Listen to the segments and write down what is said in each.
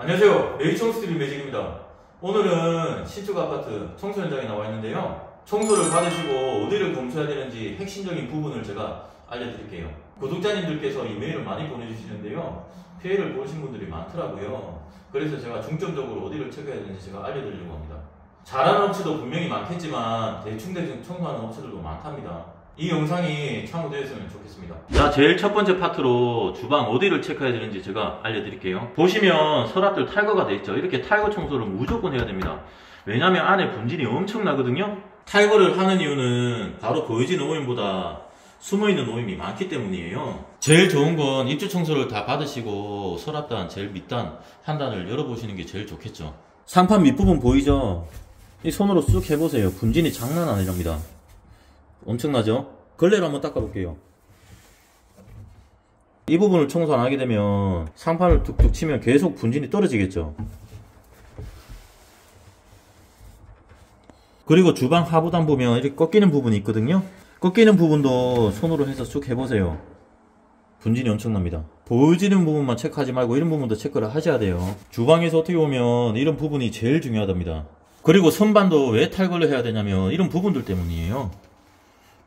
안녕하세요. A청소TV 매직입니다. 오늘은 신축 아파트 청소 현장에 나와 있는데요. 청소를 받으시고 어디를 검수해야 되는지 핵심적인 부분을 제가 알려드릴게요. 구독자님들께서 이메일을 많이 보내주시는데요. 피해를 보신 분들이 많더라고요. 그래서 제가 중점적으로 어디를 체크해야 되는지 제가 알려드리려고 합니다. 잘하는 업체도 분명히 많겠지만 대충 청소하는 업체들도 많답니다. 이 영상이 참고되었으면 좋겠습니다. 자, 제일 첫 번째 파트로 주방 어디를 체크해야 되는지 제가 알려드릴게요. 보시면 서랍들 탈거가 되어 있죠. 이렇게 탈거 청소를 무조건 해야 됩니다. 왜냐하면 안에 분진이 엄청나거든요. 탈거를 하는 이유는 바로 보여지는 오염보다 숨어있는 오염이 많기 때문이에요. 제일 좋은 건 입주 청소를 다 받으시고 서랍단 제일 밑단 한 단을 열어보시는 게 제일 좋겠죠. 상판 밑부분 보이죠? 이 손으로 쑥 해보세요. 분진이 장난 아니랍니다. 엄청나죠? 걸레로 한번 닦아볼게요. 이 부분을 청소 안 하게 되면 상판을 툭툭 치면 계속 분진이 떨어지겠죠. 그리고 주방 하부단 보면 이렇게 꺾이는 부분이 있거든요. 꺾이는 부분도 손으로 해서 쭉 해보세요. 분진이 엄청납니다. 보여지는 부분만 체크하지 말고 이런 부분도 체크를 하셔야 돼요. 주방에서 어떻게 보면 이런 부분이 제일 중요하답니다. 그리고 선반도 왜 탈거를 해야 되냐면 이런 부분들 때문이에요.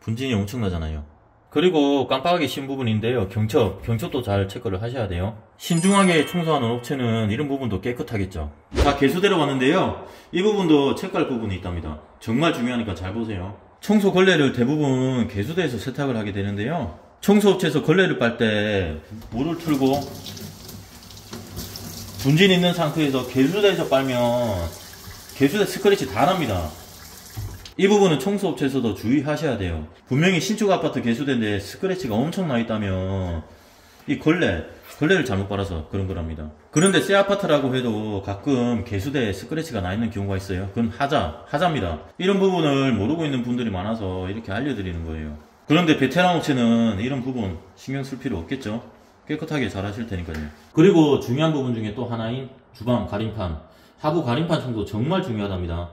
분진이 엄청나잖아요. 그리고 깜빡하기 쉬운 부분인데요. 경첩도 잘 체크를 하셔야 돼요. 신중하게 청소하는 업체는 이런 부분도 깨끗하겠죠. 자, 개수대로 왔는데요. 이 부분도 체크할 부분이 있답니다. 정말 중요하니까 잘 보세요. 청소 걸레를 대부분 개수대에서 세탁을 하게 되는데요. 청소업체에서 걸레를 빨 때 물을 틀고 분진 있는 상태에서 개수대에서 빨면 개수대 스크래치 다 납니다. 이 부분은 청소업체에서도 주의하셔야 돼요. 분명히 신축 아파트 개수대인데 스크래치가 엄청 나 있다면 이 걸레를 잘못 빨아서 그런 거랍니다. 그런데 새 아파트라고 해도 가끔 개수대에 스크래치가 나 있는 경우가 있어요. 그건 하자입니다. 이런 부분을 모르고 있는 분들이 많아서 이렇게 알려드리는 거예요. 그런데 베테랑 업체는 이런 부분 신경 쓸 필요 없겠죠. 깨끗하게 잘 하실 테니까요. 그리고 중요한 부분 중에 또 하나인 주방 가림판, 하부 가림판 청소 정말 중요하답니다.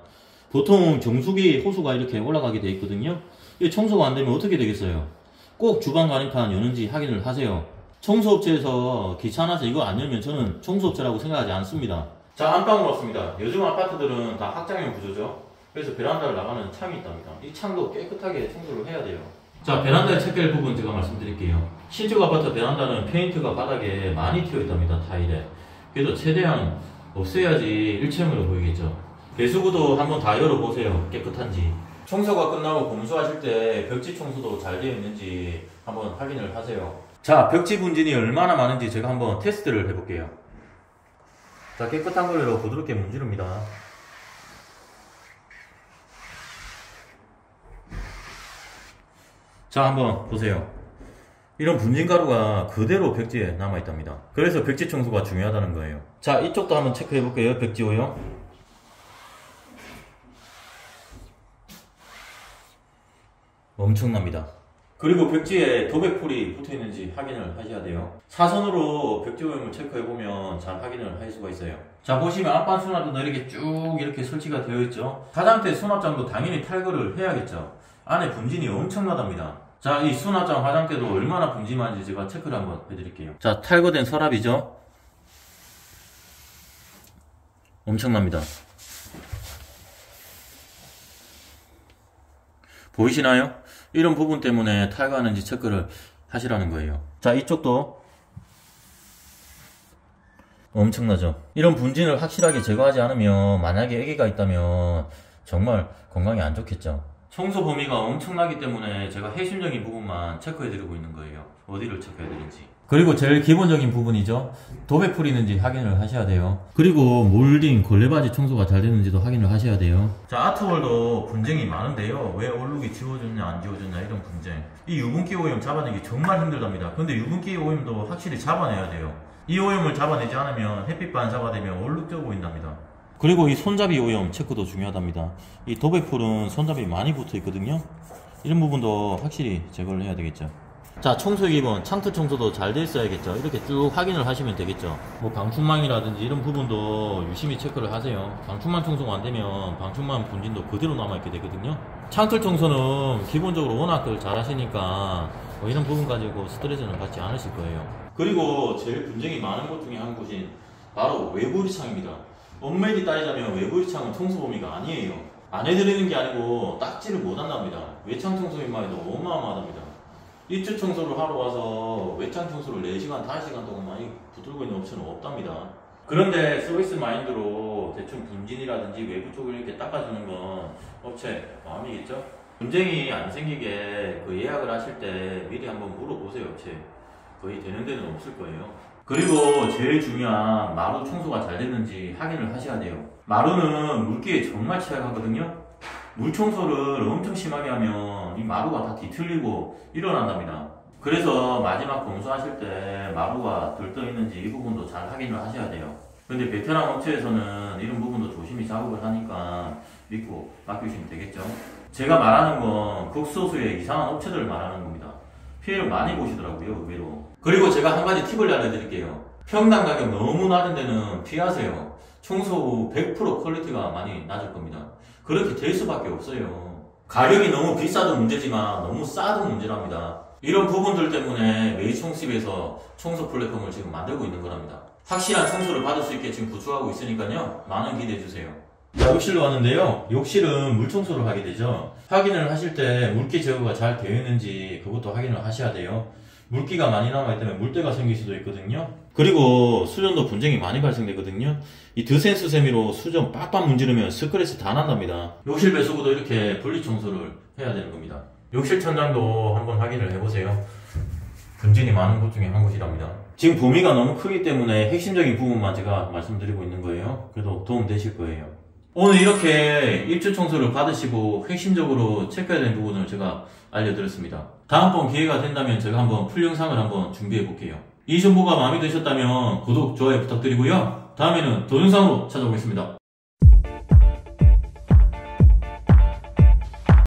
보통 정수기 호수가 이렇게 올라가게 되어 있거든요. 이 청소가 안 되면 어떻게 되겠어요? 꼭 주방 가림판 여는지 확인을 하세요. 청소업체에서 귀찮아서 이거 안 열면 저는 청소업체라고 생각하지 않습니다. 자, 안방으로 왔습니다. 요즘 아파트들은 다 확장형 구조죠. 그래서 베란다를 나가는 창이 있답니다. 이 창도 깨끗하게 청소를 해야 돼요. 자, 베란다에 체크할 부분 제가 말씀드릴게요. 신축 아파트 베란다는 페인트가 바닥에 많이 튀어 있답니다. 타일에. 그래도 최대한 없애야지 일체형으로 보이겠죠. 배수구도 한번 다 열어보세요. 깨끗한지. 청소가 끝나고 검수하실 때 벽지 청소도 잘 되어 있는지 한번 확인을 하세요. 자, 벽지 분진이 얼마나 많은지 제가 한번 테스트를 해볼게요. 자, 깨끗한 걸로 부드럽게 문지릅니다. 자, 한번 보세요. 이런 분진 가루가 그대로 벽지에 남아있답니다. 그래서 벽지 청소가 중요하다는 거예요. 자, 이쪽도 한번 체크해 볼게요. 벽지 오염. 엄청납니다. 그리고 벽지에 도배풀이 붙어있는지 확인을 하셔야 돼요. 사선으로 벽지 오염을 체크해보면 잘 확인을 할 수가 있어요. 자, 보시면 앞반 수납도 이렇게 쭉 이렇게 설치가 되어 있죠. 화장대 수납장도 당연히 탈거를 해야겠죠. 안에 분진이 엄청나답니다. 자, 이 수납장 화장대도 얼마나 분진이 많은지 제가 체크를 한번 해드릴게요. 자, 탈거된 서랍이죠. 엄청납니다. 보이시나요? 이런 부분 때문에 탈거하는지 체크를 하시라는 거예요. 자, 이쪽도 엄청나죠? 이런 분진을 확실하게 제거하지 않으면 만약에 애기가 있다면 정말 건강에 안 좋겠죠. 청소 범위가 엄청나기 때문에 제가 핵심적인 부분만 체크해드리고 있는 거예요. 어디를 체크해야 되는지. 그리고 제일 기본적인 부분이죠. 도배풀이 있는지 확인을 하셔야 돼요. 그리고 몰딩, 걸레바지 청소가 잘 되는지도 확인을 하셔야 돼요. 자, 아트월도 분쟁이 많은데요. 왜 얼룩이 지워졌냐 안 지워졌냐 이런 분쟁. 이 유분기 오염 잡아내기 정말 힘들답니다. 근데 유분기 오염도 확실히 잡아내야 돼요. 이 오염을 잡아내지 않으면 햇빛만 잡아내면 얼룩져 보인답니다. 그리고 이 손잡이 오염 체크도 중요하답니다. 이 도배풀은 손잡이 많이 붙어 있거든요. 이런 부분도 확실히 제거를 해야 되겠죠. 자, 청소 기본 창틀 청소도 잘 돼 있어야겠죠. 이렇게 쭉 확인을 하시면 되겠죠. 뭐 방충망이라든지 이런 부분도 유심히 체크를 하세요. 방충망 청소가 안 되면 방충망 분진도 그대로 남아있게 되거든요. 창틀 청소는 기본적으로 워낙 잘 하시니까 뭐 이런 부분 가지고 스트레스는 받지 않으실 거예요. 그리고 제일 분쟁이 많은 곳 중에 한 곳인 바로 외부 유리창입니다. 엄밀히 따지자면 외부 유리창은 청소 범위가 아니에요. 안 해드리는 게 아니고 닦지를 못한답니다. 외창 청소인만 해도 어마어마하답니다. 입주 청소를 하러 와서 외창 청소를 4시간, 5시간 동안 많이 붙들고 있는 업체는 없답니다. 그런데 서비스 마인드로 대충 분진이라든지 외부 쪽을 이렇게 닦아주는 건 업체 마음이겠죠? 분쟁이 안 생기게 그 예약을 하실 때 미리 한번 물어보세요. 업체 거의 되는 데는 없을 거예요. 그리고 제일 중요한 마루 청소가 잘 됐는지 확인을 하셔야 돼요. 마루는 물기에 정말 취약하거든요. 물 청소를 엄청 심하게 하면 이 마루가 다 뒤틀리고 일어난답니다. 그래서 마지막 검수하실 때 마루가 들떠 있는지 이 부분도 잘 확인을 하셔야 돼요. 근데 베테랑 업체에서는 이런 부분도 조심히 작업을 하니까 믿고 맡기시면 되겠죠. 제가 말하는 건 극소수의 이상한 업체들을 말하는 겁니다. 피해를 많이 보시더라고요, 의외로. 그리고 제가 한 가지 팁을 알려드릴게요. 평당 가격 너무 낮은 데는 피하세요. 청소 후 100% 퀄리티가 많이 낮을 겁니다. 그렇게 될 수밖에 없어요. 가격이 너무 비싸도 문제지만 너무 싸도 문제랍니다. 이런 부분들 때문에 메이청십에서 청소 플랫폼을 지금 만들고 있는 거랍니다. 확실한 청소를 받을 수 있게 지금 구축하고 있으니까요. 많은 기대해주세요. 자, 욕실로 왔는데요. 욕실은 물 청소를 하게 되죠. 확인을 하실 때 물기 제거가 잘 되어 있는지 그것도 확인을 하셔야 돼요. 물기가 많이 남아있다면 물때가 생길 수도 있거든요. 그리고 수전도 분쟁이 많이 발생되거든요. 이 드센스 세미로 수전 빡빡 문지르면 스크래치 다 난답니다. 욕실 배수구도 이렇게 분리 청소를 해야 되는 겁니다. 욕실 천장도 한번 확인을 해보세요. 분진이 많은 곳 중에 한 곳이랍니다. 지금 범위가 너무 크기 때문에 핵심적인 부분만 제가 말씀드리고 있는 거예요. 그래도 도움 되실 거예요. 오늘 이렇게 입주 청소를 받으시고 핵심적으로 체크해야 되는 부분을 제가 알려드렸습니다. 다음번 기회가 된다면 제가 한번 풀 영상을 한번 준비해 볼게요. 이 정보가 마음에 드셨다면 구독, 좋아요 부탁드리고요. 다음에는 더 영상으로 찾아오겠습니다.